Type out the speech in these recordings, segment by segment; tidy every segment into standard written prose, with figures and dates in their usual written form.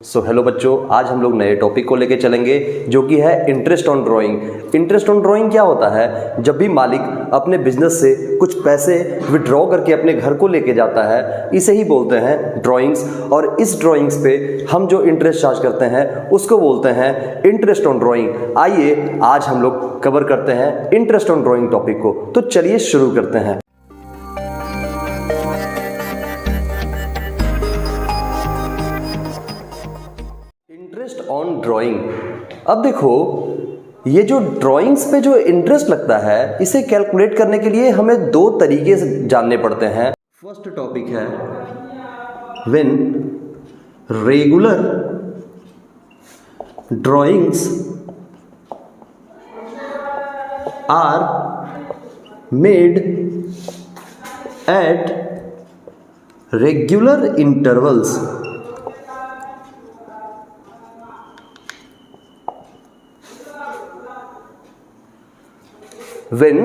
Hello बच्चों, आज हम लोग नए टॉपिक को लेके चलेंगे जो कि है interest on drawing. Interest on drawing क्या होता है? जब भी मालिक अपने बिजनेस से कुछ पैसे विड्रॉ करके अपने घर को लेके जाता है, इसे ही बोलते हैं ड्राइंग्स। और इस ड्राइंग्स पे हम जो इंटरेस्ट चार्ज करते हैं उसको बोलते हैं इंटरेस्ट ऑन ड्राइंग। आइए आज हम लोग कवर करते हैं इंटरेस्ट ऑन ड्राइंग टॉपिक को। तो चलिए शुरू करते हैं। Interest on drawing. अब देखो, ये जो ड्राइंग्स पे जो इंटरेस्ट लगता है, इसे कैलकुलेट करने के लिए हमें दो तरीके से जानने पड़ते हैं। फर्स्ट टॉपिक है when regular drawings are made at regular intervals. When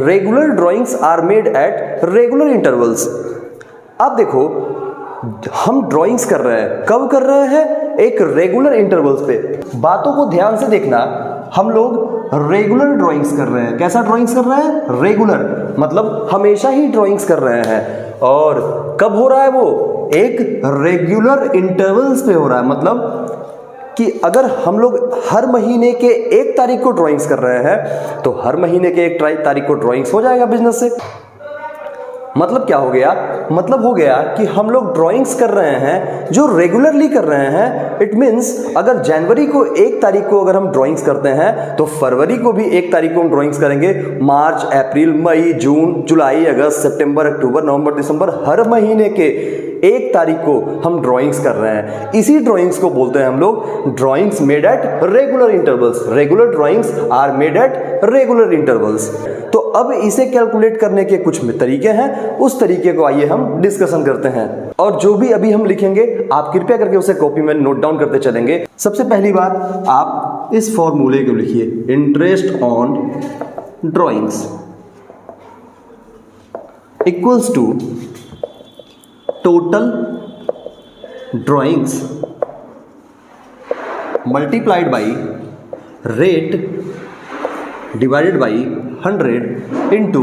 regular drawings are made at regular intervals। अब देखो, हम ड्राइंग्स कर रहे हैं, कब कर रहे हैं? एक रेगुलर इंटरवल्स पे। बातों को ध्यान से देखना, हम लोग रेगुलर ड्राइंग्स कर रहे हैं। कैसा ड्राइंग्स कर रहे हैं? रेगुलर, मतलब हमेशा ही ड्राइंग्स कर रहे हैं। और कब हो रहा है वो? एक रेगुलर इंटरवल्स पे हो रहा है। मतलब कि अगर हम लोग हर महीने के 1 तारीख को ड्राइंग्स कर रहे हैं तो हर महीने के 1 तारीख को ड्राइंग्स हो जाएगा बिजनेस से। मतलब क्या हो गया? मतलब हो गया कि हम लोग ड्राइंग्स कर रहे हैं जो रेगुलरली कर रहे हैं। इट मीन्स अगर जनवरी को 1 तारीख को अगर हम ड्राइंग्स करते हैं तो फरवरी को भी 1 तारीख को हम ड्राइंग्स करेंगे। मार्च, अप्रैल, मई, जून, जुलाई, अगस्त, सितंबर, अक्टूबर, नवंबर, दिसंबर, हर महीने के 1 तारीख को हम ड्राइंग्स कर रहे हैं। इसी ड्राइंग्स को बोलते हैं हम लोग drawings made at regular intervals. Regular drawings are made at regular intervals. तो अब इसे कैलकुलेट करने के कुछ तरीके हैं, उस तरीके को आइए हम डिस्कशन करते हैं। और जो भी अभी हम लिखेंगे आप कृपया करके उसे कॉपी में नोट डाउन करते चलेंगे। सबसे पहली बात, आप इस फॉर्मूले को लिखिए, interest on drawings equals to total drawings multiplied by rate divided by 100 into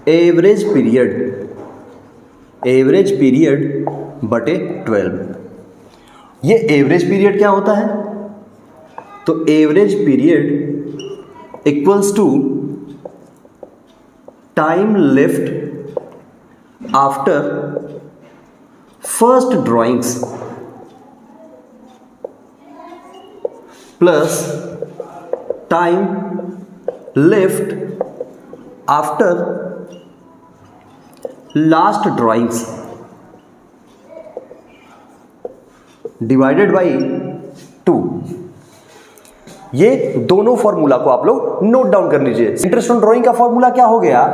average period. Average period बटे 12। ये एवरेज पीरियड क्या होता है? तो average period equals to time left after first drawings plus time left after last drawings divided by 2। ये दोनों formula को आप लोग नोट डाउन कर लीजिए। इंटरेस्ट ऑन ड्राइंग का फॉर्मूला क्या हो गया?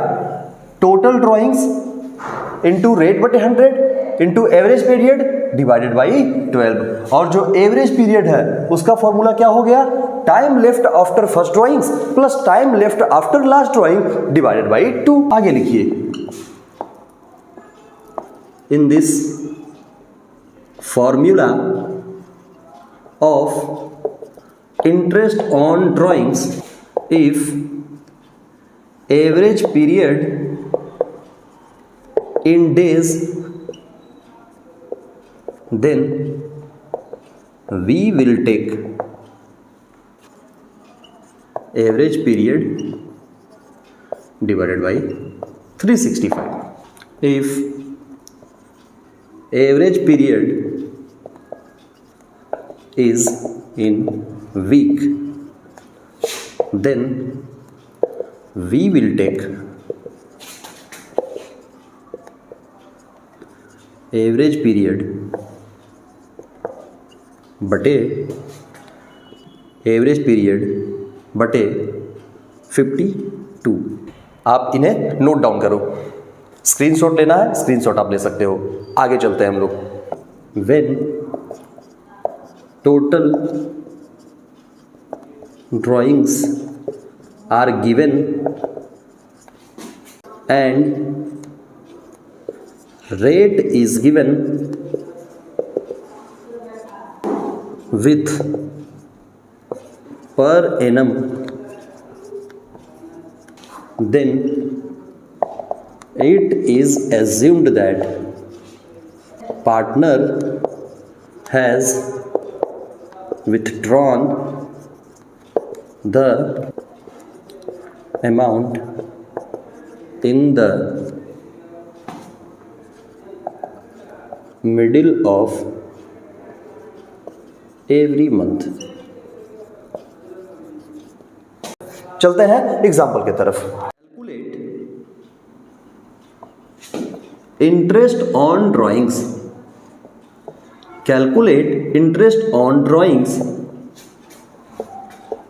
टोटल ड्राइंग्स इंटू रेट बटे 100 into average period divided by 12। और जो एवरेज पीरियड है उसका फॉर्मूला क्या हो गया? Time left after first drawings plus time left after last drawing divided by 2। आगे लिखिए, in this formula of interest on drawings, if average period in days, then we will take average period divided by 365. If average period is in week, then we will take average period बटे average period बटे 52। आप इन्हें note down करो। Screenshot लेना है, screenshot आप ले सकते हो। आगे चलते हैं हम लोग। When total drawings are given and rate is given, with per annum, then it is assumed that partner has withdrawn the amount in the middle of every month। चलते हैं एग्जाम्पल की तरफ। Interest on drawings, calculate interest on drawings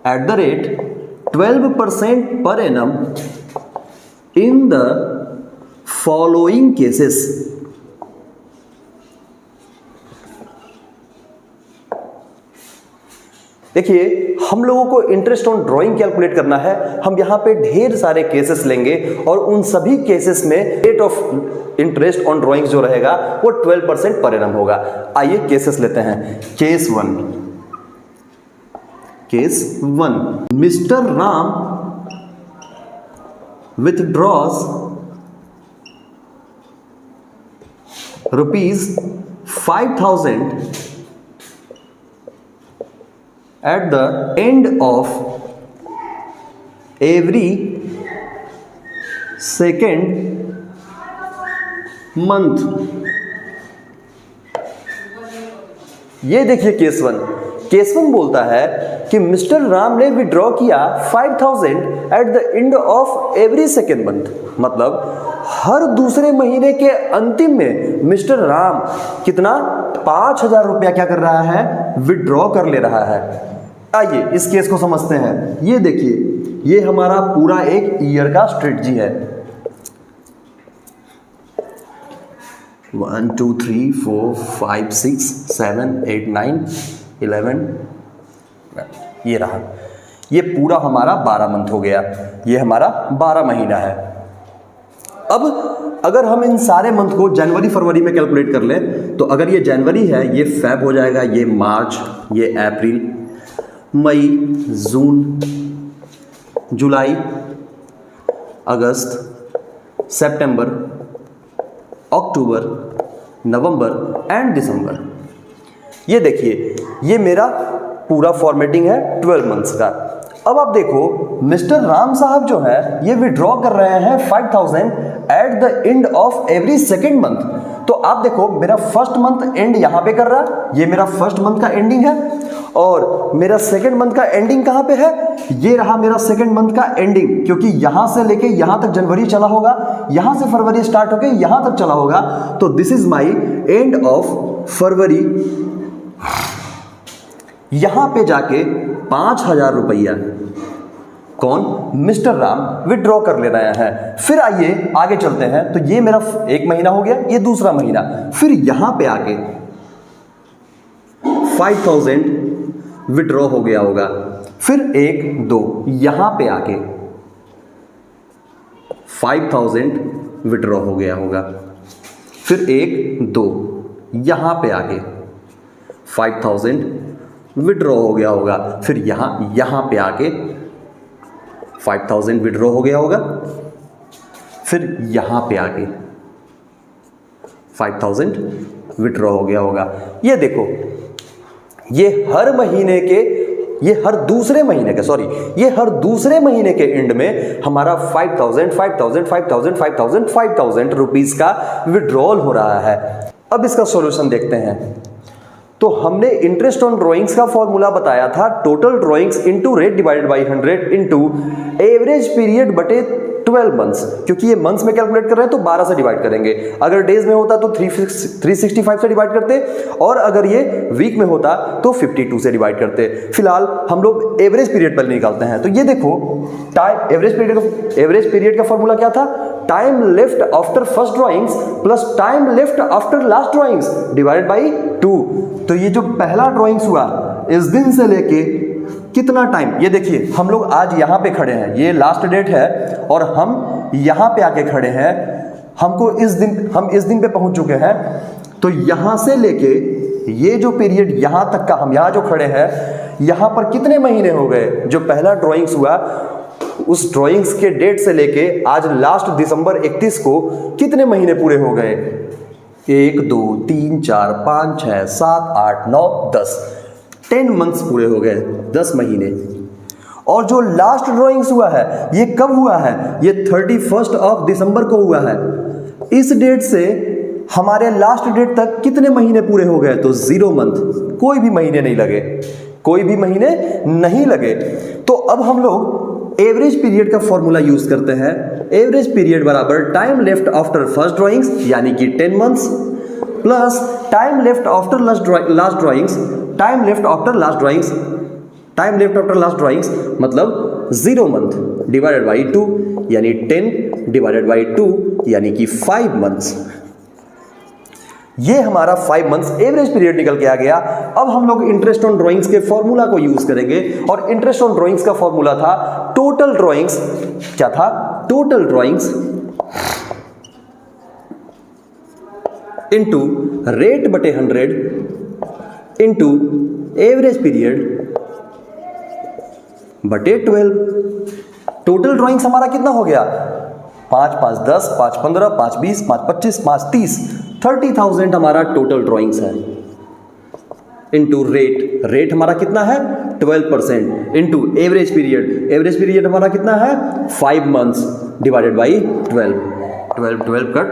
at the rate 12% per annum in the following cases. देखिए, हम लोगों को interest on drawing calculate करना है। हम यहां पे ढेर सारे केसेस लेंगे और उन सभी केसेस में rate of interest on drawings जो रहेगा वो 12% पर एनम होगा। आइए केसेस लेते हैं। Case one, mister Ram withdraws ₹5,000 at the end of every second month। ये देखिए केस वन बोलता है कि मिस्टर राम ने विड्रॉ किया 5,000 eight the end of every second month. मतलब हर दूसरे महीने के अंतिम में मिस्टर राम कितना 5,000 रुपया क्या कर रहा है, विड्रॉ कर ले रहा है। आइए इस केस को समझते हैं। ये देखिए, ये हमारा पूरा एक ईयर का स्ट्रेटजी है। 1 2 3 4 5 6 7 8 9 11, ये रहा। ये पूरा हमारा 12 मंथ हो गया। ये हमारा 12 महीना है। अब अगर हम इन सारे मंथ को जनवरी फरवरी में कैलकुलेट कर लें तो अगर ये जनवरी है, ये फेब हो जाएगा, ये मार्च, ये अप्रैल, मई, जून, जुलाई, अगस्त, सितंबर, अक्टूबर, नवंबर एंड दिसंबर। ये देखिए, ये मेरा पूरा फॉर्मेटिंग है 12 मंथ्स का। अब आप देखो, मिस्टर राम साहब जो है ये विड्रॉ कर रहे हैं 5,000 eight the end of every second month. तो आप देखो, मेरा फर्स्ट मंथ एंड यहां पे कर रहा है, ये मेरा फर्स्ट मंथ का एंडिंग है, और मेरा सेकेंड मंथ का एंडिंग कहां पे है, ये रहा मेरा सेकेंड मंथ का एंडिंग, क्योंकि यहां से लेके यहां तक जनवरी चला होगा, यहां से फरवरी स्टार्ट होके यहां तक चला होगा। तो this is my end of February. यहां पे जाके 5,000 रुपया कौन, मिस्टर राम विड्रॉ कर ले रहे हैं। फिर आइए आगे चलते हैं। तो ये मेरा एक महीना हो गया, ये दूसरा महीना। फिर यहां पे आके 5,000 विड्रॉ हो गया होगा। फिर 1 2 यहां पे आके 5,000 विड्रॉ हो गया होगा। फिर 1 2 यहां पे आके 5,000 विड्रॉ हो गया होगा। फिर यहां पे आके 5,000 विड्रॉ हो गया होगा। फिर यहां पे आके 5,000 विड्रॉ हो गया होगा। ये देखो, ये हर महीने के, ये हर दूसरे महीने के एंड में हमारा 5,000 रुपीस का विड्रॉल हो रहा है। अब इसका सॉल्यूशन देखते हैं। तो हमने इंटरेस्ट ऑन ड्राइंग्स का फॉर्मूला बताया था, total drawings into rate divided by 100 into average period बटे 12 मंथ्स। क्योंकि ये मंथ्स में कैलकुलेट कर रहे हैं तो 12 से डिवाइड करेंगे। अगर डेज में होता तो 365 से डिवाइड करते, और अगर ये वीक में होता तो 52 से डिवाइड करते। फिलहाल हम लोग एवरेज पीरियड पर निकालते हैं। तो ये देखो, एवरेज पीरियड का फॉर्मूला क्या था, time left after first drawings plus time left after last drawings divided by 2। तो ये जो पहला ड्राइंग्स हुआ, इस दिन से लेके कितना टाइम, ये देखिए हम लोग आज यहाँ पे खड़े हैं, ये लास्ट डेट है, और हम यहाँ पे आके खड़े हैं। हम इस दिन पे पहुंच चुके हैं। तो यहाँ से लेके ये जो पीरियड यहां तक का, हम यहां जो खड़े हैं यहां पर कितने महीने हो गए, जो पहला ड्राइंग्स हुआ उस ड्राइंग्स के डेट से लेके आज लास्ट दिसंबर 31 को कितने महीने पूरे हो गए, 1 2 3 4 5 6 7 8 9 10, 10 मंथ्स पूरे हो गए, 10 महीने। और जो लास्ट ड्राइंग्स हुआ है ये कब हुआ है, ये 31 ऑफ दिसंबर को हुआ है। इस डेट से हमारे लास्ट डेट तक कितने महीने पूरे हो गए, तो 0 मंथ, कोई भी महीने नहीं लगे, कोई भी महीने नहीं लगे। तो अब हम लोग एवरेज पीरियड का फॉर्मूला यूज करते हैं। एवरेज पीरियड बराबर time left after first drawings यानी कि 10 months plus time left after last drawings, time left after last drawings, time left after last drawings मतलब 0 मंथ डिवाइडेड बाई 2 यानी 10 divided by 2 यानी कि 5 months. ये हमारा 5 मंथ्स एवरेज पीरियड निकल के आ गया। अब हम लोग इंटरेस्ट ऑन ड्राइंग्स के फॉर्मूला को यूज करेंगे और इंटरेस्ट ऑन ड्राइंग्स का फॉर्मूला था टोटल ड्राइंग्स, क्या था, टोटल ड्राइंग्स इनटू रेट बटे 100 इनटू एवरेज पीरियड बटे 12। टोटल ड्राइंग्स हमारा कितना हो गया, 5 5 10 5 15 5 20 5 25 5 30, 30,000 हमारा टोटल ड्राइंग्स है। इनटू रेट, रेट हमारा कितना है 12% into average period, average period हमारा कितना है 5 months divided by 12, 12 12 cut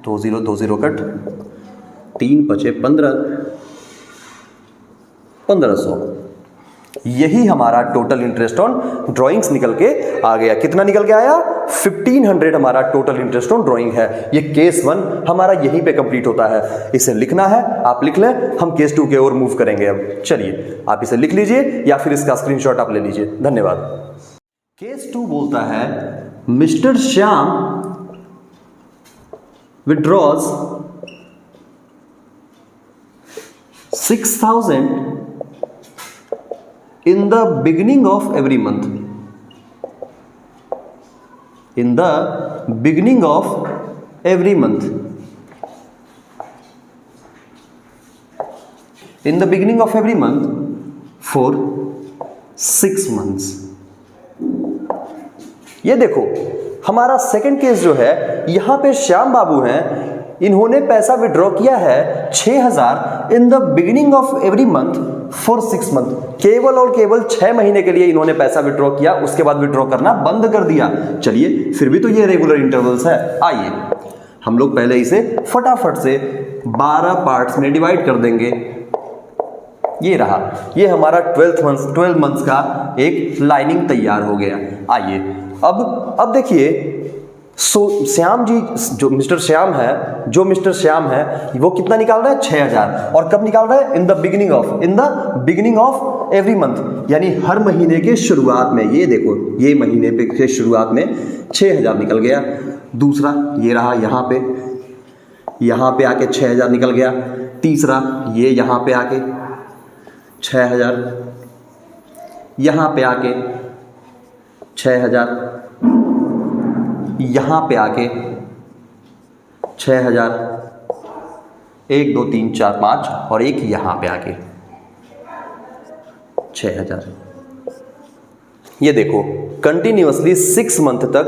20 20 cut 3 बचे 15, 1500। यही हमारा टोटल इंटरेस्ट ऑन ड्राइंग्स निकल के आ गया। कितना निकल के आया, 1500 हमारा टोटल इंटरेस्ट ऑन ड्राइंग है। ये केस 1 हमारा यहीं पे कंप्लीट होता है। इसे लिखना है, आप लिख लें, हम केस 2 के ओर मूव करेंगे। अब चलिए आप इसे लिख लीजिए या फिर इसका स्क्रीनशॉट आप ले लीजिए। धन्यवाद। केस 2 बोलता है mister Shyam withdraws 6,000 in the beginning of every month, in the beginning of every month, in the beginning of every month for 6 months। ये देखो हमारा सेकंड केस जो है, यहां पे श्याम बाबू हैं, इन्होंने पैसा विड्रॉ किया है 6,000 इन the beginning of every month for 6 month. केवल और केवल 6 महीने के लिए इन्होंने पैसा विड्रॉ किया, उसके बाद विड्रॉ करना बंद कर दिया। चलिए फिर भी तो ये रेगुलर इंटरवल्स है। आइए हम लोग पहले इसे फटाफट से 12 पार्ट्स में डिवाइड कर देंगे। ये रहा, ये हमारा 12 मंथ्स का एक लाइनिंग तैयार हो गया। आइए अब देखिए, श्याम जी जो मिस्टर श्याम है वो कितना निकाल रहा है 6,000, और कब निकाल रहा है, in the beginning of every month, यानी हर महीने के शुरुआत में। ये देखो ये महीने के शुरुआत में 6,000 निकल गया। दूसरा ये रहा, यहाँ पे आके 6,000 निकल गया। तीसरा ये यहाँ पे आके 6,000, यहाँ पे आके 6,000, यहाँ पे आके 6,000, 1 2 3 4 5 और एक यहाँ पे आके 6,000। ये देखो कंटिन्यूअसली 6 मंथ तक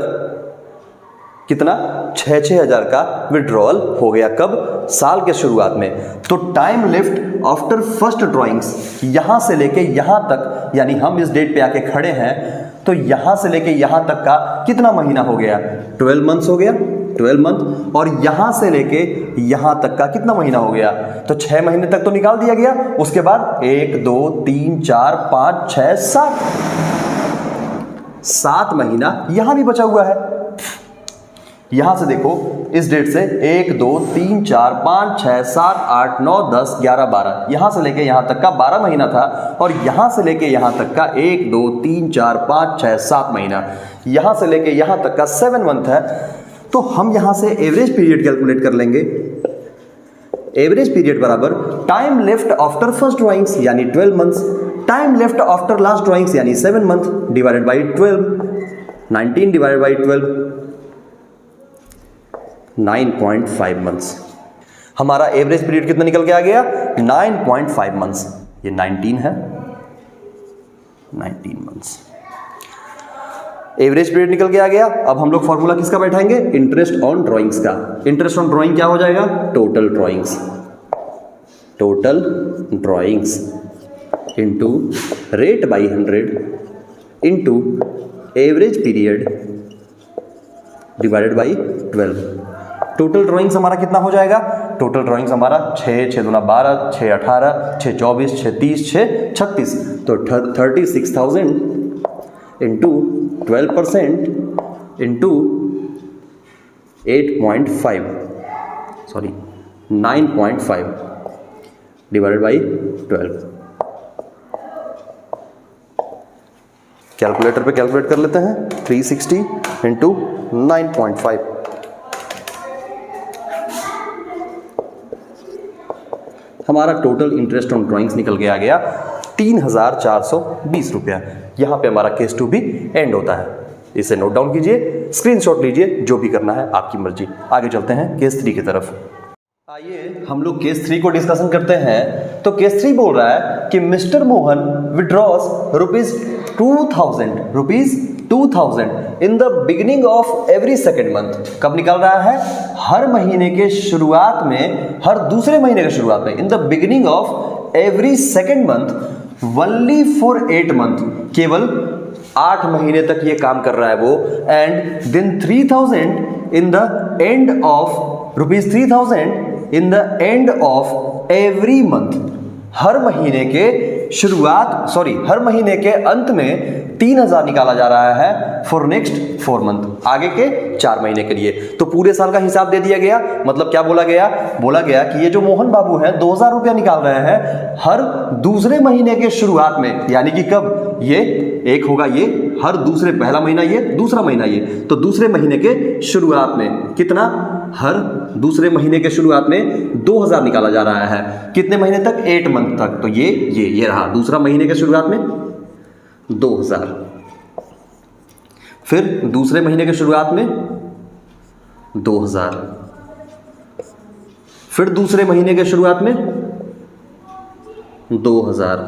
कितना 6,000 का विड्रॉल हो गया। कब, साल के शुरुआत में। तो time left after first drawings, यहां से लेके यहां तक, यानी हम इस डेट पे आके खड़े हैं, तो यहां से लेके यहां तक का कितना महीना हो गया, 12 मंथ्स हो गया, 12 मंथ। और यहां से लेके यहां तक का कितना महीना हो गया, तो 6 महीने तक तो निकाल दिया गया। उसके बाद 1 2 3 4 5 6 7 महीना यहां भी बचा हुआ है। यहां से देखो इस डेट से 1 2 3 4 5 6 7 8 9 10 11 12, यहां से लेके यहां तक का 12 महीना था। और यहां से लेके यहां तक का 1 2 3 4 5 6 7 महीना, यहां से लेके यहां तक का 7 मंथ है। तो हम यहां से एवरेज पीरियड कैलकुलेट कर लेंगे। एवरेज पीरियड बराबर time left after first drawings यानी 12 months, time left after last drawings यानी 7 month divided by 12, 19 divided by 12, 9.5 months. हमारा एवरेज पीरियड कितना निकल के आ गया, 9.5 मंथ्स, ये 19 है, 19 मंथ्स। एवरेज पीरियड निकल के आ गया। अब हम लोग फॉर्मूला किसका बैठाएंगे? इंटरेस्ट ऑन ड्रॉइंग्स का। इंटरेस्ट ऑन ड्रॉइंग क्या हो जाएगा? Total drawings, total drawings into rate by 100 into average period divided by 12। Total drawings हमारा कितना हो जाएगा? टोटल ड्रॉइंग्स हमारा 6, 6 दूना 12, 6 18, 6 24, 6 30, 6 36, तो 36,000 into 12% into 8.5 sorry 9.5 divided by 12। Calculator पे कैलकुलेट कर लेते हैं। 360 इंटू 9.5, हमारा टोटल इंटरेस्ट ऑन ड्रॉइंग्स निकल के आ गया 3,420 रुपया। यहाँ पे हमारा केस 2 भी एंड होता है। इसे नोट डाउन कीजिए, स्क्रीनशॉट लीजिए, जो भी करना है आपकी मर्जी। आगे चलते हैं केस 3 की तरफ। आइए हम लोग केस 3 को डिस्कशन करते हैं। तो केस 3 बोल रहा है कि mister Mohan withdraws rupees 2,000 in the beginning of every second month. कब निकल रहा है? हर महीने के शुरुआत में, हर दूसरे महीने के शुरुआत में, इन the beginning of every second month only for 8 month, केवल 8 महीने तक ये काम कर रहा है वो। And then 3,000 in the end of rupees 3,000 in the end of every month. हर महीने के शुरुआत हर महीने के अंत में 3,000 निकाला जा रहा है फॉर नेक्स्ट 4 मंथ, आगे के 4 महीने के लिए। तो पूरे साल का हिसाब दे दिया गया। मतलब क्या बोला गया? बोला गया कि ये जो मोहन बाबू हैं 2,000 रुपया निकाल रहे हैं हर दूसरे महीने के शुरुआत में, यानी कि कब? ये एक होगा, ये हर दूसरे, पहला महीना ये, दूसरा महीना ये, तो दूसरे महीने के शुरुआत में कितना? हर दूसरे महीने के शुरुआत में 2,000 निकाला जा रहा है। कितने महीने तक? 8 मंथ तक। तो ये रहा दूसरा महीने के शुरुआत में 2,000, फिर दूसरे महीने के शुरुआत में 2,000, फिर दूसरे महीने के शुरुआत में 2,000।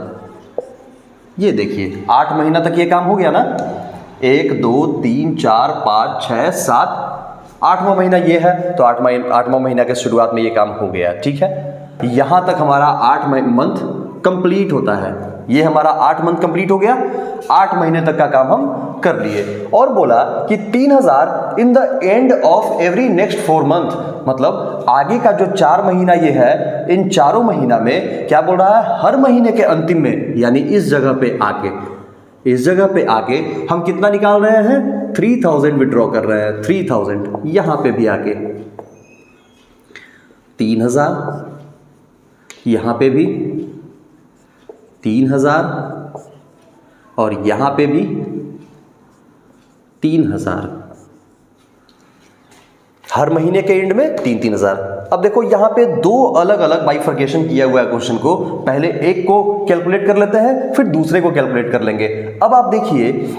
ये देखिए 8 महीना तक ये काम हो गया ना। 1 2 3 4 5 6 7, 8वां महीना ये है, तो 8वां महीना के शुरुआत में ये काम हो गया। ठीक है, यहां तक हमारा 8 मंथ कंप्लीट होता है। ये हमारा 8 मंथ कंप्लीट हो गया। 8 महीने तक का काम हम कर लिए। और बोला कि 3,000 in the end of every next 4 month, मतलब आगे का जो 4 महीना ये है, इन चारों महीना में क्या बोल रहा है? हर महीने के अंतिम में, यानी इस जगह पे आके हम कितना निकाल रहे हैं? 3,000 विड्रॉ कर रहे हैं। 3,000 यहां पे भी आके 3,000, यहां पे भी 3,000 और यहां पे भी 3,000। हर महीने के एंड में 3,000। अब देखो यहां पे 2 अलग अलग बाइफर्केशन किया हुआ है क्वेश्चन को। पहले एक को कैलकुलेट कर लेते हैं, फिर दूसरे को कैलकुलेट कर लेंगे। अब आप देखिए,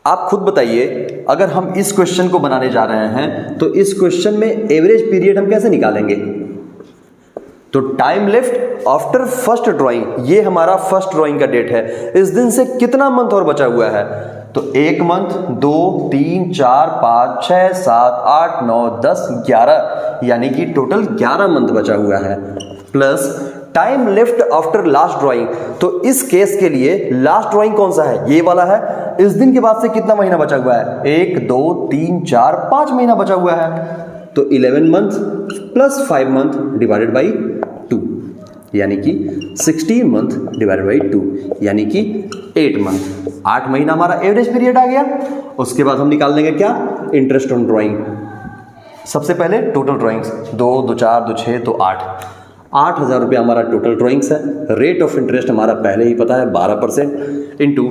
आप खुद बताइए, अगर हम इस क्वेश्चन को बनाने जा रहे हैं तो इस क्वेश्चन में एवरेज पीरियड हम कैसे निकालेंगे? तो time left after first drawing, ये हमारा फर्स्ट ड्राइंग का डेट है। इस दिन से कितना मंथ और बचा हुआ है? तो 1 मंथ, 2 3 4 5 6 7 8 9 10 11, यानी कि टोटल 11 मंथ बचा हुआ है। Plus time left after last drawing, तो इस केस के लिए लास्ट ड्राइंग कौन सा है? ये वाला है। इस दिन के बाद से कितना महीना बचा हुआ है? 1 2 3 4 5 महीना बचा हुआ है। तो 11 month plus 5 month divided by 2, यानी कि 16 मंथ डिवाइडेड बाई 2, यानी कि 8 मंथ। 8 महीना हमारा एवरेज पीरियड आ गया। उसके बाद हम निकाल लेंगे क्या? Interest on drawing. सबसे पहले टोटल ड्राइंग्स 2 2 4 2 6 तो 8,000 रुपया हमारा टोटल ड्राइंग्स है। रेट ऑफ इंटरेस्ट हमारा पहले ही पता है 12% इंटू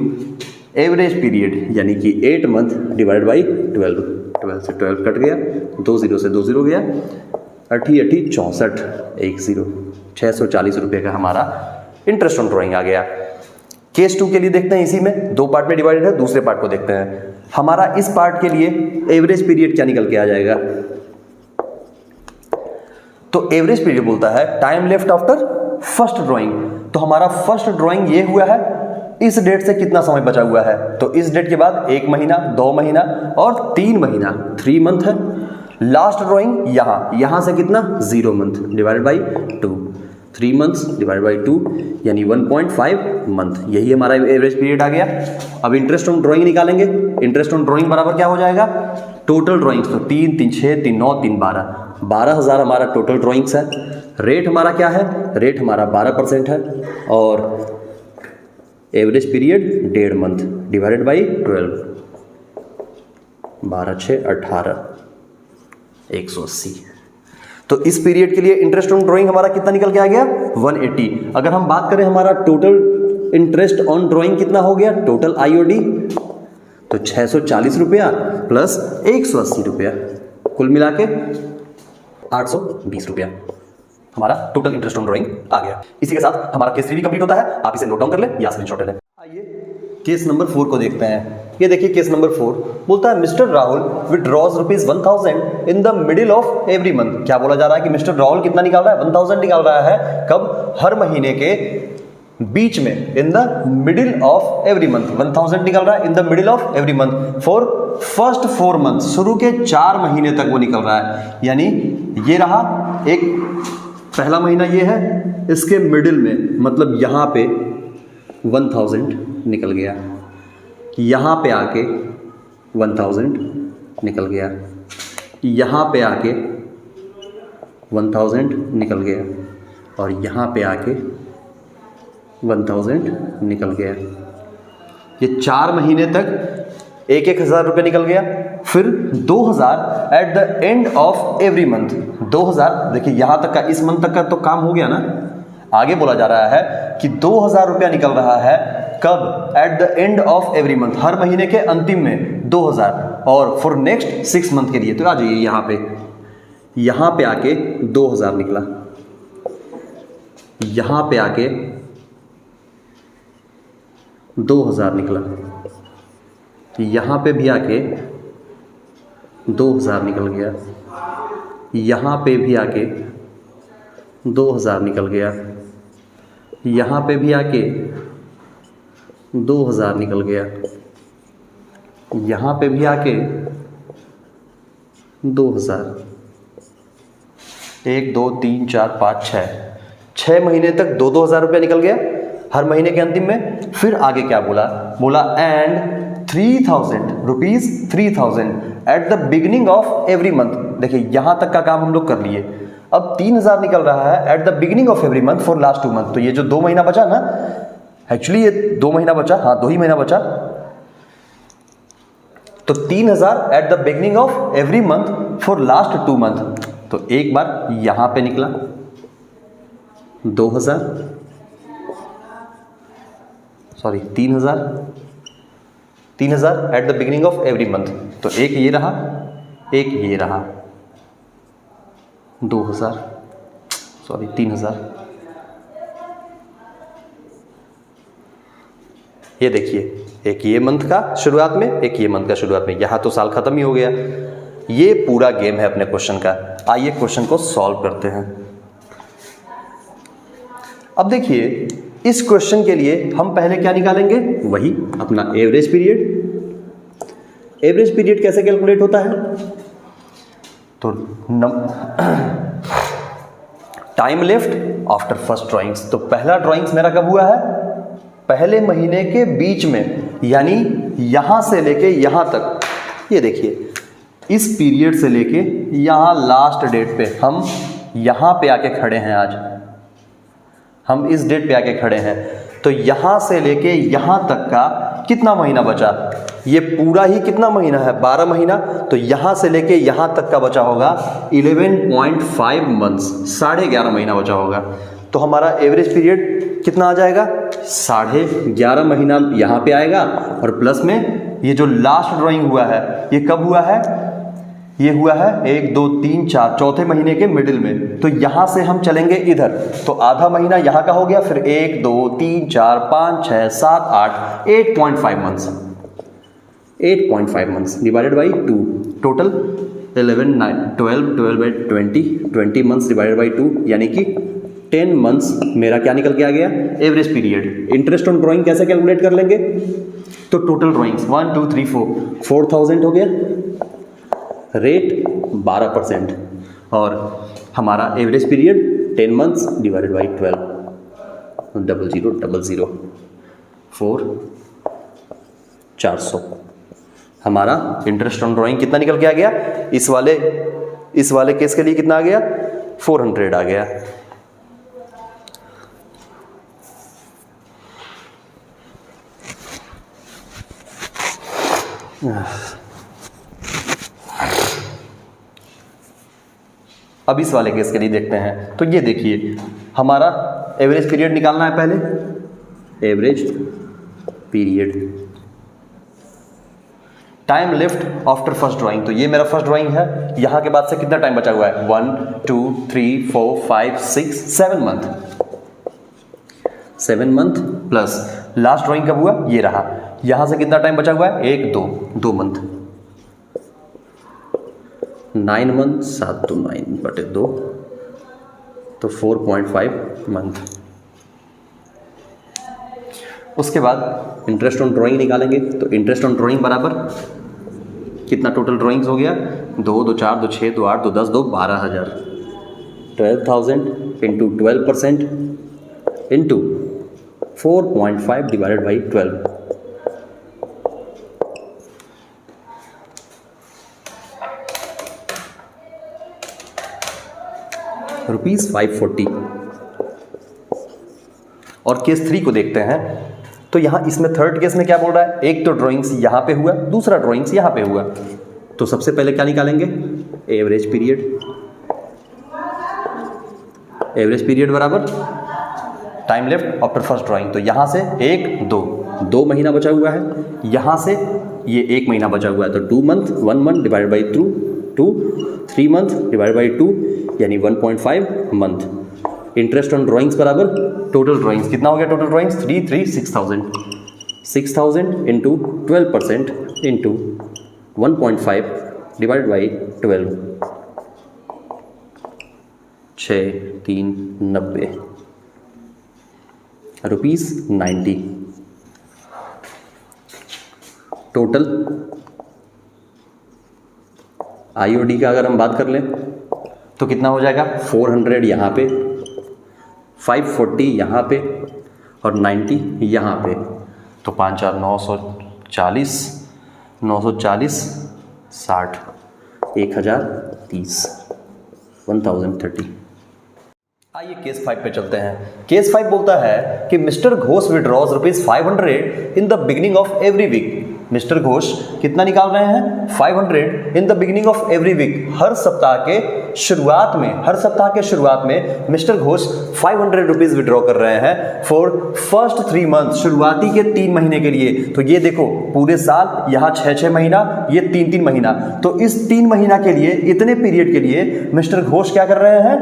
एवरेज पीरियड, यानी कि 8 मंथ डिवाइडेड बाई 12। 12 से 12 कट गया, 2 0 से 2 0 गया, 8 8 64 1 0, 640 रुपये का हमारा इंटरेस्ट ऑन ड्राइंग आ गया। केस 2 के लिए देखते हैं, इसी में 2 पार्ट में डिवाइडेड है। दूसरे पार्ट को देखते हैं। हमारा इस पार्ट के लिए एवरेज पीरियड क्या निकल के आ जाएगा? तो एवरेज पीरियड बोलता है time left after first drawing. तो हमारा फर्स्ट ड्राइंग ये हुआ है, इस डेट से कितना समय बचा हुआ है, तो इस डेट के बाद 1 महीना, 2 महीना और 3 महीना, 3 मंथ है। लास्ट ड्राइंग यहां से कितना, 0 month divided by 2, 3 months divided by 2 यानी 1.5 मंथ, यही हमारा एवरेज पीरियड आ गया। अब इंटरेस्ट ऑन ड्राइंग निकालेंगे। इंटरेस्ट ऑन ड्राइंग बराबर क्या हो जाएगा, टोटल ड्राइंग्स, तो 3 3 6 3 9 3 12, 12,000 हमारा टोटल ड्राइंग्स है। रेट हमारा क्या है, रेट हमारा 12% है और average period 1.5 month divided by 12, 12 6 18, 180। तो इस पीरियड के लिए इंटरेस्ट ऑन ड्राइंग हमारा कितना निकल के आ गया, 180। अगर हम बात करें हमारा टोटल इंटरेस्ट ऑन ड्राइंग कितना हो गया, टोटल आईओडी, तो 640 रुपया प्लस 180 रुपया, कुल मिला के 820 रुपया हमारा टोटल इंटरेस्ट ऑन ड्राइंग आ गया। इसी के साथ हमारा केस 3 भी कंप्लीट होता है। आप इसे नोट डाउन कर ले या स्क्रीनशॉट ले लें। आइए केस नंबर 4 को देखते हैं। ये देखिए केस नंबर 4 बोलता है mister Rahul withdraws ₹1000 in the middle of every month. क्या बोला जा रहा है कि मिस्टर राहुल कितना निकाल रहा है, 1000 निकाल रहा है, कब, हर महीने के बीच में, इन the middle of every month, 1000 निकल रहा है in the middle of every month for first 4 month, शुरू के 4 महीने तक वो निकल रहा है। यानी ये रहा एक पहला महीना, ये है, इसके मिडिल में मतलब यहां पे 1000 निकल गया, यहां पे आके 1000 निकल गया, यहां पे आके 1000 निकल गया और यहां पे आके 1000 निकल गया। ये 4 महीने तक 1,000 रुपये निकल गया। फिर 2000 eight the end of every month, 2000, देखिए यहां तक का, इस मंथ तक का तो काम हो गया ना। आगे बोला जा रहा है कि 2000 रुपया निकल रहा है कब, at the end of every month, हर महीने के अंतिम में 2000, और फॉर नेक्स्ट 6 मंथ के लिए। तो आ जाइए यहां पे आके 2000 निकला, यहां पे आके 2000 निकला, यहां पे भी आके 2000 निकल गया, यहां पे भी आके 2000 निकल गया, यहां पे भी आके 2000 निकल गया, यहां पे भी आके 2000, 1 2 3 4 5 6 महीने तक 2,000 रुपया निकल गया हर महीने के अंतिम में। फिर आगे क्या बोला and 3,000 rupees 3,000 at the beginning of every month. देखिए यहां तक का काम हम लोग कर लिए। अब 3,000 निकल रहा है at the beginning of every month for last 2 month. तो ये जो 2 महीना बचा ना, एक्चुअली ये 2 महीना बचा, हाँ 2 ही महीना बचा, तो 3,000 at the beginning of every month for last 2 month. तो एक बार यहां पे निकला 2,000, sorry 3,000 at the beginning of every month. तो एक ये रहा, एक ये रहा, 2,000, सॉरी 3,000। ये देखिए एक ये मंथ का शुरुआत में, एक ये मंथ का शुरुआत में, यहां तो साल खत्म ही हो गया। ये पूरा गेम है अपने क्वेश्चन का। आइए क्वेश्चन को सॉल्व करते हैं। अब देखिए इस क्वेश्चन के लिए हम पहले क्या निकालेंगे, वही अपना एवरेज पीरियड। एवरेज पीरियड कैसे कैलकुलेट होता है, तो time left after first drawings. तो पहला ड्राइंग्स मेरा कब हुआ है, पहले महीने के बीच में, यानी यहां से लेके यहां तक। ये देखिए इस पीरियड से लेके यहां लास्ट डेट पे, हम यहां पे आके खड़े हैं, आज हम इस डेट पे आके खड़े हैं। तो यहां से लेके यहां तक का कितना महीना बचा, ये पूरा ही कितना महीना है, 12 महीना। तो यहां से लेके यहां तक का बचा होगा 11.5 मंथ्स, 11.5 महीना बचा होगा। तो हमारा एवरेज पीरियड कितना आ जाएगा, 11.5 महीना यहां पे आएगा, और प्लस में ये जो लास्ट ड्राइंग हुआ है ये कब हुआ है, ये हुआ है 1 2 3 4 चौथे महीने के मिडिल में। तो यहां से हम चलेंगे इधर, तो आधा महीना यहां का हो गया, फिर 1 2 3 4 5 6 7 8 8.5 months, 8.5 months divided by 2, total 11 9 12 12 by 20 months divided by 2 यानी कि 10 मंथ्स मेरा क्या निकल के आ गया, average period. Interest on drawing कैसे कैलकुलेट कर लेंगे, तो टोटल ड्राइंग्स 1 2 3 4 4000 हो गया, रेट 12% और हमारा average period 10 months divided by 12 0000 4 400। हमारा इंटरेस्ट ऑन ड्राइंग कितना निकल के आ गया, इस वाले केस के लिए कितना आ गया, 400 आ गया। अब इस वाले केस के लिए देखते हैं। तो ये देखिए हमारा एवरेज पीरियड निकालना है पहले, average period, time left after first drawing. तो ये मेरा फर्स्ट ड्राइंग है, यहां के बाद से कितना टाइम बचा हुआ है, 1 2 3 4 5 6 7 month, 7 month plus last drawing कब हुआ, ये रहा, यहां से कितना टाइम बचा हुआ है, 1 2 मंथ, 9 मंथ 7 तो 9/2 तो 4.5 मंथ। उसके बाद इंटरेस्ट ऑन ड्राइंग निकालेंगे। तो इंटरेस्ट ऑन ड्राइंग बराबर कितना टोटल ड्राइंग्स हो गया, 2 2 4 2 6 2 8 2 10 2 12,000, 12,000 इंटू 12% इंटू 4.5 डिवाइडेड बाई 12, ₹540। और केस 3 को देखते हैं। तो यहां इसमें थर्ड केस में क्या बोल रहा है, एक तो ड्राइंग्स यहां पे हुआ, दूसरा ड्राइंग्स यहां पे हुआ। तो सबसे पहले क्या निकालेंगे, एवरेज पीरियड, एवरेज पीरियड बराबर time left after first drawing. तो यहां से 1 2 महीना बचा हुआ है, यहां से ये 1 महीना बचा हुआ है, तो 2 month 1 month divided by 2 3 month divided by 2 यानी 1.5 मंथ। इंटरेस्ट ऑन ड्राइंग्स बराबर टोटल ड्राइंग्स, कितना हो गया total drawings, 6,000 into 12% into 1.5 divide by 12, 6,390 ₹90। Total IOD का अगर हम बात कर लें तो कितना हो जाएगा, 400 यहाँ पे, 540 यहाँ पे और 90 यहाँ पे। तो 5 4 940 60 1030 1030। आइए केस 5 पे चलते हैं। केस 5 बोलता है कि mister Ghosh withdraws ₹500 in the beginning of every week. Mister Ghosh कितना निकाल रहे हैं, 500 in the beginning of every week. हर सप्ताह के शुरुआत में मिस्टर घोष 500 रुपीज विड्रॉ कर रहे हैं फॉर फर्स्ट 3 मंथ, शुरुआती के 3 महीने के लिए। तो ये देखो पूरे साल, यहाँ 6 महीना, ये 3 महीना। तो इस 3 महीना के लिए, इतने पीरियड के लिए मिस्टर घोष क्या कर रहे हैं,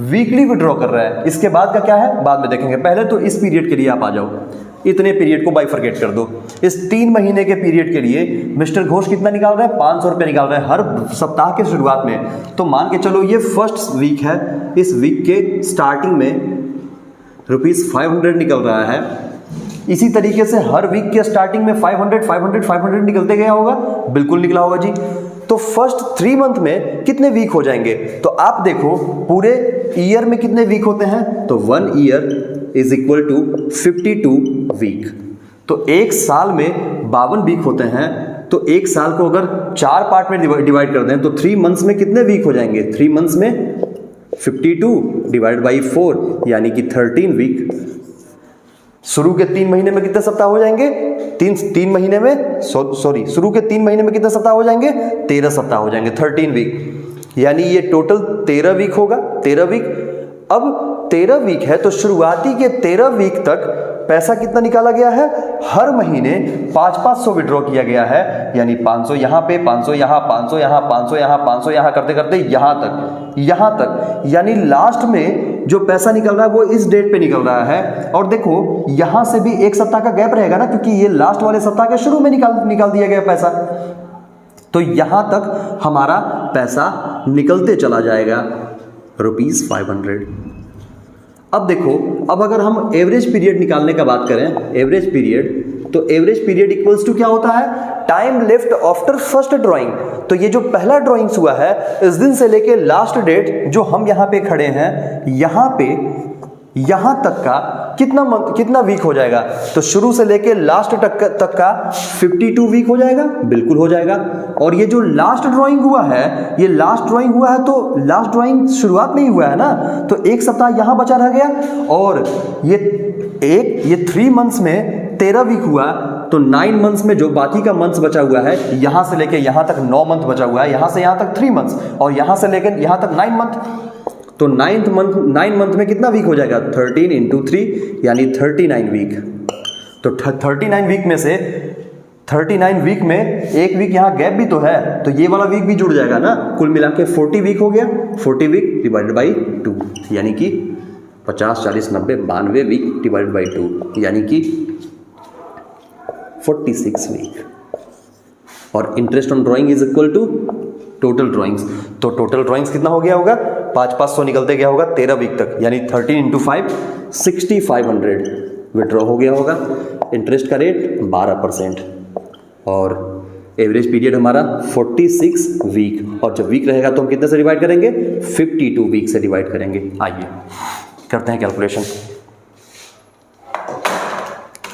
वीकली विड्रॉ कर रहे हैं। इसके बाद का क्या है बाद में देखेंगे, पहले तो इस पीरियड के लिए आप आ जाओ, इतने पीरियड को बाइफरकेट कर दो। इस 3 महीने के पीरियड के लिए मिस्टर घोष कितना निकाल रहे हैं, 500 रुपये निकाल रहे हैं हर सप्ताह के शुरुआत में। तो मान के चलो ये फर्स्ट वीक है, इस वीक के स्टार्टिंग में ₹500 निकल रहा है। इसी तरीके से हर वीक के स्टार्टिंग में 500 निकलते गया होगा, बिल्कुल निकला होगा जी। तो फर्स्ट 3 मंथ में कितने वीक हो जाएंगे, तो आप देखो पूरे ईयर में कितने वीक होते हैं, तो 1 year is equal to 52 week. तो एक साल में 52 वीक होते हैं। तो एक साल को अगर 4 पार्ट में डिवाइड कर दें तो 3 मंथ्स में कितने वीक हो जाएंगे, 3 मंथ्स में 52 डिवाइड बाई 4 यानी कि 13 वीक। शुरू के 3 महीने में कितने सप्ताह हो जाएंगे, तीन महीने में शुरू के 3 महीने में कितने सप्ताह हो जाएंगे, 13 सप्ताह हो जाएंगे, 13 वीक। यानी ये टोटल 13 वीक होगा, 13 वीक। अब 13 वीक है तो शुरुआती के 13 वीक तक पैसा कितना निकाला गया है, हर महीने 500 विड्रॉ किया गया है। यानी 500 यहाँ पे, 500 यहाँ, 500 यहाँ, 500 यहाँ, 500 यहाँ करते करते यहाँ तक यानी लास्ट में जो पैसा निकल रहा है वो इस डेट पे निकल रहा है। और देखो यहां से भी 1 सप्ताह का गैप रहेगा ना, क्योंकि ये लास्ट वाले सप्ताह के शुरू में निकाल दिया गया पैसा। तो यहाँ तक हमारा पैसा निकलते चला जाएगा ₹500। अब देखो, अब अगर हम एवरेज पीरियड निकालने का बात करें, एवरेज पीरियड, तो एवरेज पीरियड इक्वल्स टू क्या होता है, time left after first drawing. तो ये जो पहला ड्राइंग्स हुआ है, इस दिन से लेके लास्ट डेट जो हम यहाँ पे खड़े हैं, यहाँ पे यहाँ तक का कितना वीक हो जाएगा, तो शुरू से लेके लास्ट तक का 52 वीक हो जाएगा, बिल्कुल हो जाएगा। और ये जो लास्ट ड्राइंग हुआ है, ये लास्ट ड्राइंग हुआ है, तो लास्ट ड्राइंग शुरुआत में ही हुआ है ना, तो एक सप्ताह यहाँ बचा रह गया। और ये 3 मंथ्स में 13 वीक हुआ, तो 9 मंथ्स में जो बाकी का मंथ्स बचा हुआ है, यहाँ से लेके यहाँ तक 9 मंथ बचा हुआ है, यहाँ से यहाँ तक 3 मंथ्स, और यहाँ से लेकर यहाँ तक 9 मंथ। तो 9 मंथ में कितना वीक हो जाएगा, 13 × 3 यानी 39 वीक। तो 39 वीक में से 39 वीक में एक वीक यहाँ गैप भी तो है, तो ये वाला वीक भी जुड़ जाएगा ना, कुल मिला के 40 वीक हो गया। 40 वीक डिवाइडेड बाई 2 यानी कि 50, 40, 90, 92 वीक डिवाइडेड बाई 2 यानी कि 46 वीक। और interest on drawing is equal to total drawings. तो टोटल ड्राइंग्स कितना हो गया होगा, 500 निकलते गया होगा 13 वीक तक, यानी 13 × 5 6500 विड्रॉ हो गया होगा। इंटरेस्ट का रेट 12% और एवरेज पीरियड हमारा 46 वीक। और जब वीक रहेगा तो हम कितने से डिवाइड करेंगे, 52 वीक से डिवाइड करेंगे। आइए करते हैं calculation.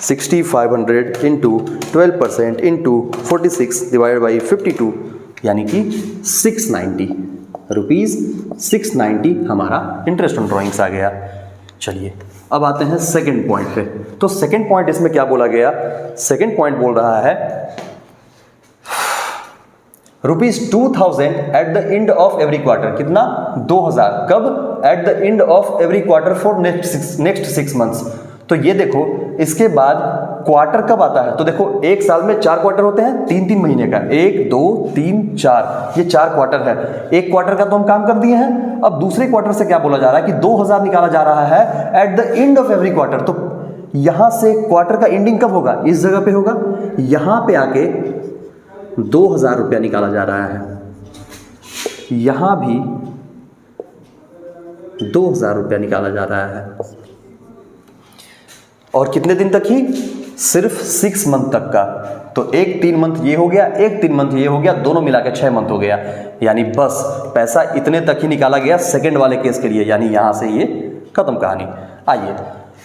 6500 into 12% into 46 divide by 52 यानी कि 690 रुपीज़ 690 हमारा इंटरेस्ट ऑन ड्राइंग्स आ गया। चलिए अब आते हैं सेकंड पॉइंट पे। तो सेकंड पॉइंट इसमें क्या बोला गया, सेकंड पॉइंट बोल रहा है ₹2000 eight the end of every quarter. कितना, 2000 कब, at the end of every quarter for next 6 months. तो ये देखो इसके बाद क्वार्टर कब आता है, तो देखो एक साल में 4 क्वार्टर होते हैं, 3-3 महीने का, 1 2 3 4, ये 4 क्वार्टर है। एक क्वार्टर का तो हम काम कर दिए हैं। अब दूसरे क्वार्टर से क्या बोला जा रहा है कि 2000 निकाला जा रहा है eight the end of every quarter. तो यहां से क्वार्टर का एंडिंग कब होगा, इस जगह पे होगा, यहां पे आके 2000 रुपया निकाला जा रहा है, यहां भी 2000 रुपया निकाला जा रहा है। और कितने दिन तक ही, सिर्फ 6 मंथ तक का। तो एक 3 मंथ ये हो गया, एक 3 मंथ ये हो गया, दोनों मिला के 6 मंथ हो गया। यानी बस पैसा इतने तक ही निकाला गया सेकंड वाले केस के लिए, यानी यहां से ये खत्म कहानी। आइए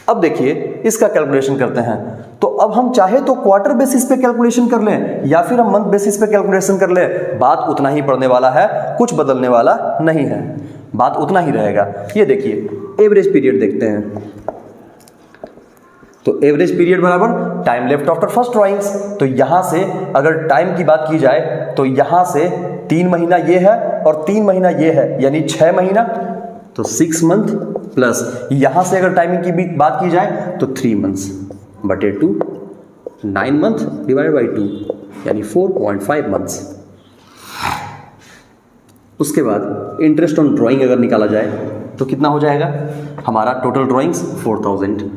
अब देखिए इसका कैलकुलेशन करते हैं। तो अब हम चाहे तो क्वार्टर बेसिस पे कैलकुलेशन कर लें या फिर हम मंथ बेसिस पे कैलकुलेशन कर लें, बात उतना ही पड़ने वाला है, कुछ बदलने वाला नहीं है, बात उतना ही रहेगा। ये देखिए एवरेज पीरियड देखते हैं। तो एवरेज पीरियड बराबर time left after first drawings. तो यहां से अगर टाइम की बात की जाए तो यहां से 3 महीना ये है और 3 महीना ये है, यानी 6 महीना, तो 6 मंथ प्लस यहां से अगर टाइमिंग की भी बात की जाए तो 3 मंथ्स बटे 2, 9 मंथ डिवाइड बाई 2 यानी 4.5 मंथ्स। उसके बाद इंटरेस्ट ऑन ड्राइंग अगर निकाला जाए तो कितना हो जाएगा हमारा, टोटल ड्राइंग्स 4000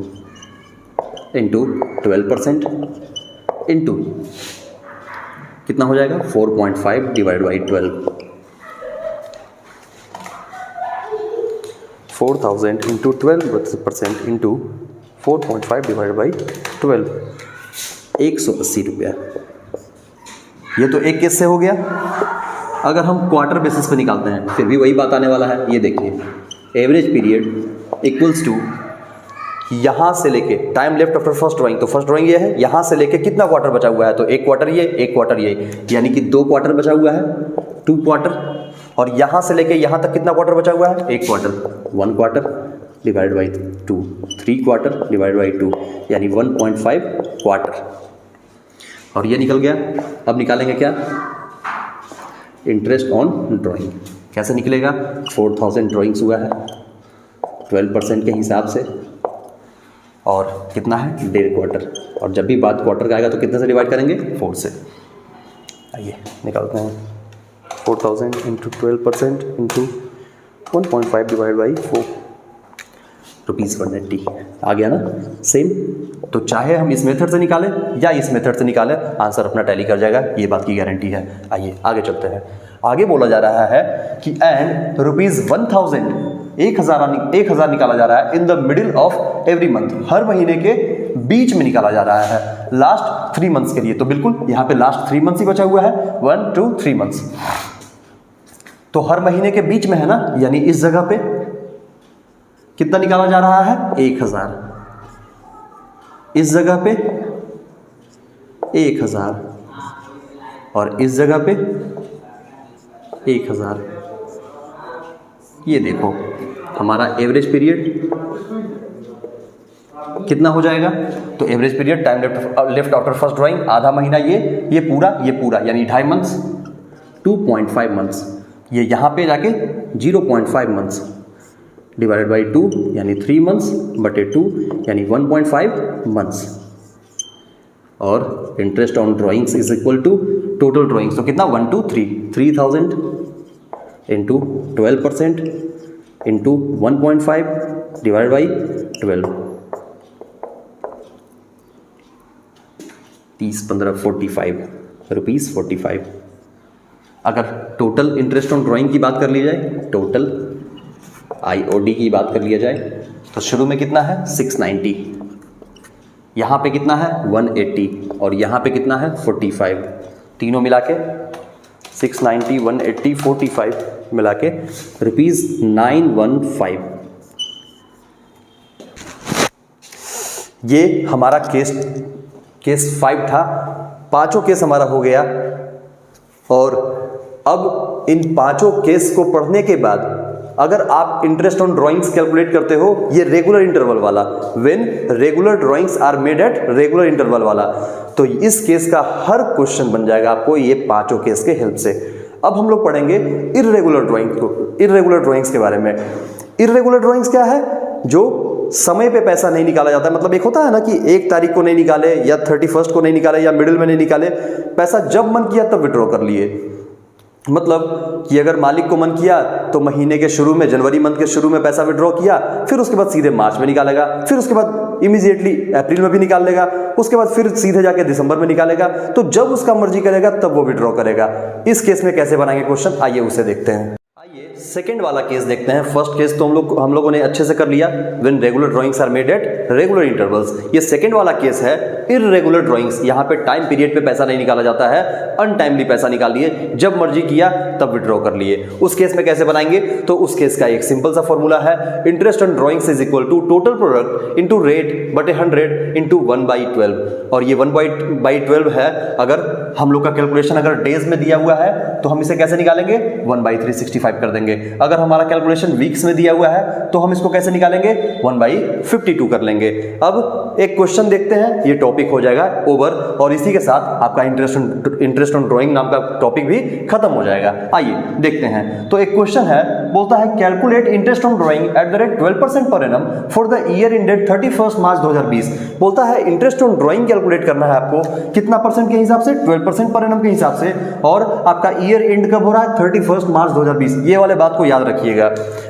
इंटू 12% इंटू कितना हो जाएगा 4.5 divide by 12, 4000 into 12% into 4.5 divide by 12, 180 रुपया। ये तो एक केस से हो गया। अगर हम क्वार्टर बेसिस पे निकालते हैं फिर भी वही बात आने वाला है। ये देखिए एवरेज पीरियड इक्वल्स टू यहाँ से लेके time left after first drawing, तो फर्स्ट ड्राइंग ये है, यहाँ से लेके कितना क्वार्टर बचा हुआ है, तो एक क्वार्टर ये, एक क्वार्टर ये, यानी कि 2 क्वार्टर बचा हुआ है, 2 क्वार्टर। और यहाँ से लेके यहाँ तक कितना क्वार्टर बचा हुआ है, 1 quarter, 1 quarter divide by 2, 3 quarter divide by 2 यानी 1.5 क्वार्टर। और ये निकल गया। अब निकालेंगे क्या, इंटरेस्ट ऑन ड्राइंग। कैसे निकलेगा, 4000 ड्राइंग्स हुआ है 12% के हिसाब से, और कितना है 1.5 क्वार्टर। और जब भी बात क्वार्टर का आएगा तो कितने से डिवाइड करेंगे, 4 से। आइए निकालते हैं, 4000 इंटू 12% इंटू 1.5 डिवाइड बाई 4, ₹180 आ गया ना, सेम। तो चाहे हम इस मेथड से निकालें या इस मेथड से निकालें, आंसर अपना टैली कर जाएगा, ये बात की गारंटी है। आइए आगे चलते हैं। आगे बोला जा रहा है कि एंड ₹1000 1000 निकाला जा रहा है in the middle of every month, हर महीने के बीच में निकाला जा रहा है लास्ट 3 मंथ्स के लिए। तो बिल्कुल यहाँ पे लास्ट 3 मंथ्स ही बचा हुआ है, 1 2 3 मंथ्स। तो हर महीने के बीच में है ना, यानी इस जगह पे कितना निकाला जा रहा है? 1000। इस जगह पे 1000 और इस जगह पे 1000। ये देखो हमारा एवरेज पीरियड कितना हो जाएगा? तो average period time left after first drawing, आधा महीना ये पूरा यानी 2.5 मंथ्स, 2.5 मंथ्स। ये यहाँ पे जाके 0.5 मंथ्स डिवाइडेड बाई 2 यानी 3 मंथ्स बटे 2 यानी 1.5 मंथ्स। और interest on drawings is equal to total drawings. तो कितना? 1 2 3 3000 इंटू 12% इंटू 1.5 डिवाइड बाई 12, 30 15 45 ₹45। अगर टोटल इंटरेस्ट ऑन ड्राइंग की बात कर ली जाए, टोटल IOD की बात कर लिया जाए, तो शुरू में कितना है? 690, यहाँ पे कितना है? 180 और यहाँ पे कितना है? 45। तीनों मिला के 690 180 45 मिला के ₹915। ये हमारा केस 5 था। पांचों केस हमारा हो गया। और अब इन पांचों केस को पढ़ने के बाद अगर आप इंटरेस्ट ऑन ड्राइंग्स कैलकुलेट करते हो, ये रेगुलर इंटरवल वाला, when regular drawings are made at regular interval वाला, तो इस केस का हर क्वेश्चन बन जाएगा आपको ये पांचों केस के हेल्प से। अब हम लोग पढ़ेंगे इर्रेगुलर ड्राइंग्स के बारे में। इर्रेगुलर ड्राइंग्स क्या है? जो समय पे पैसा नहीं निकाला जाता है। मतलब एक होता है ना कि 1 तारीख को नहीं निकाले या 31 को नहीं निकाले या मिडिल में नहीं निकाले, पैसा जब मन किया तब विड्रॉ कर लिए। मतलब कि अगर मालिक को मन किया तो महीने के शुरू में, जनवरी मंथ के शुरू में पैसा विड्रॉ किया, फिर उसके बाद सीधे मार्च में निकालेगा, फिर उसके बाद इमीडिएटली अप्रैल में भी निकाल लेगा, उसके बाद फिर सीधे जाके दिसंबर में निकालेगा। तो जब उसका मर्जी करेगा तब वो विड्रॉ करेगा। इस केस में कैसे बनाएंगे क्वेश्चन, आइए उसे देखते हैं। आइए सेकंड वाला केस देखते हैं। फर्स्ट केस तो हम लोगों ने अच्छे से कर लिया, when regular drawings are made at regular intervals. ये सेकंड वाला केस है इर्रेगुलर ड्राइंग्स। यहाँ पे टाइम पीरियड पे पैसा नहीं निकाला जाता है, अनटाइमली पैसा निकाल लिए, जब मर्जी किया तब विड्रॉ कर लिए। उस केस में कैसे बनाएंगे? तो उस केस का एक सिंपल सा फॉर्मूला है, interest on drawings is equal to total product into rate बटे 100 इंटू 1/12। और ये 1/12 है। अगर हम लोग का कैलकुलेशन अगर डेज में दिया हुआ है तो हम इसे कैसे निकालेंगे? 1/365 कर देंगे। अगर हमारा कैलकुलेशन वीक्स में दिया हुआ है तो हम इसको कैसे निकालेंगे? 1/52 कर लेंगे। अब एक क्वेश्चन देखते हैं, ये टॉपिक हो जाएगा ओवर, और इसी के साथ आपका इंटरेस्ट ऑन ड्राइंग नाम का टॉपिक भी खत्म हो जाएगा। आइए देखते हैं। तो एक क्वेश्चन है, बोलता है calculate interest on drawing at the rate 12% per annum for the year ended 31 मार्च 2020। बोलता है इंटरेस्ट ऑन ड्राइंग कैलकुलेट करना है आपको, कितना परसेंट के हिसाब से? 12% पर एनम के हिसाब से। और आपका ईयर एंड कब हो रहा है? 31 मार्च 2020। ये वाले बात को याद रखिएगा।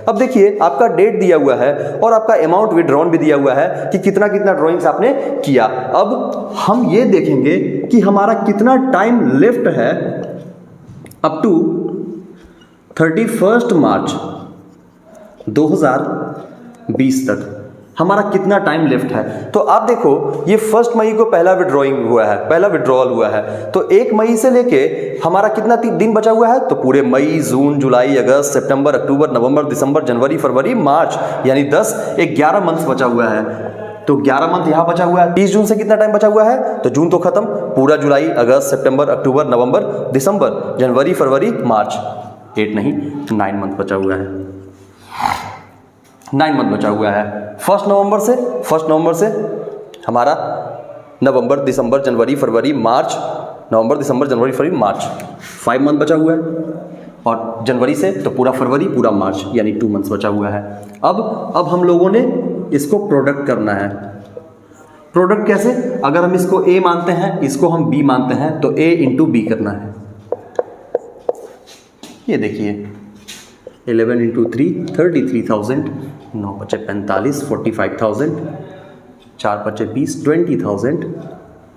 अब देखिए आपका डेट दिया हुआ है और आपका अमाउंट विड्रॉन भी दिया हुआ है कि कितना कितना ड्राइंग्स आपने किया। अब हम ये देखेंगे कि हमारा कितना टाइम लेफ्ट है अप टू 31 मार्च 2020 तक, हमारा कितना टाइम लेफ्ट है। तो आप देखो ये 1 मई को पहला विड्रॉइंग हुआ है, पहला विड्रॉल हुआ है। तो 1 मई से लेके हमारा कितना दिन बचा हुआ है? तो पूरे मई, जून, जुलाई, अगस्त, सितंबर, अक्टूबर, नवंबर, दिसंबर, जनवरी, फरवरी, मार्च, यानी 11 मंथ्स बचा हुआ है। तो 11 मंथ यहाँ बचा हुआ है। 30 जून से कितना टाइम बचा हुआ है? तो जून तो खत्म, पूरा जुलाई, अगस्त, सितंबर, अक्टूबर, नवंबर, दिसंबर, जनवरी, फरवरी, मार्च, 8 नहीं 9 मंथ बचा हुआ है। 9 मंथ बचा हुआ है। 1 नवंबर से हमारा नवंबर, दिसंबर, जनवरी, फरवरी, मार्च, नवंबर, दिसंबर, जनवरी, फरवरी, मार्च, 5 मंथ बचा हुआ है। और जनवरी से तो पूरा फरवरी, पूरा मार्च, यानी 2 मंथ्स बचा हुआ है। अब हम लोगों ने इसको प्रोडक्ट करना है। प्रोडक्ट कैसे? अगर हम इसको A मानते हैं, इसको हम B मानते हैं, तो A इंटू B करना है। ये देखिए 11 इंटू 3 33,000, 9 बचे 45 45,000, 4 बचे 20 20,000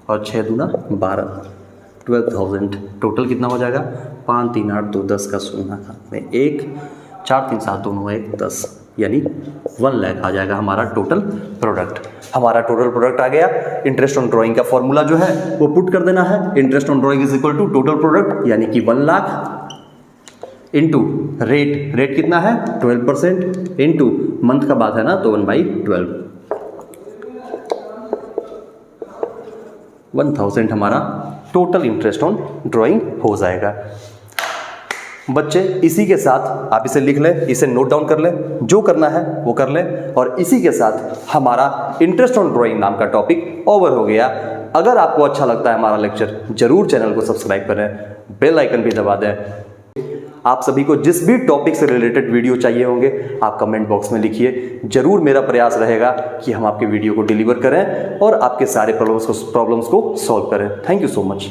और 6 दूना 12 12,000। टोटल कितना हो जाएगा? 5 3 8 2 10 का सोना में 1 4 3 7 दोनों 1 10, यानी 1 लाख आ जाएगा हमारा टोटल प्रोडक्ट। हमारा टोटल प्रोडक्ट आ गया। इंटरेस्ट ऑन ड्राइंग का फॉर्मूला जो है वो पुट कर देना है। Interest on drawing is equal to total product यानी कि 1 लाख इंटू रेट कितना है 12% इंटू मंथ का बात है ना तो 1/12 1000 हमारा टोटल इंटरेस्ट ऑन ड्राइंग हो जाएगा। बच्चे इसी के साथ आप इसे लिख लें, इसे नोट डाउन कर लें, जो करना है वो कर लें। और इसी के साथ हमारा इंटरेस्ट ऑन ड्राइंग नाम का टॉपिक ओवर हो गया। अगर आपको अच्छा लगता है हमारा लेक्चर, जरूर चैनल को सब्सक्राइब करें, बेल आइकन भी दबा दें। आप सभी को जिस भी टॉपिक से रिलेटेड वीडियो चाहिए होंगे आप कमेंट बॉक्स में लिखिए। जरूर मेरा प्रयास रहेगा कि हम आपके वीडियो को डिलीवर करें और आपके सारे प्रॉब्लम्स को सॉल्व करें। Thank you so much.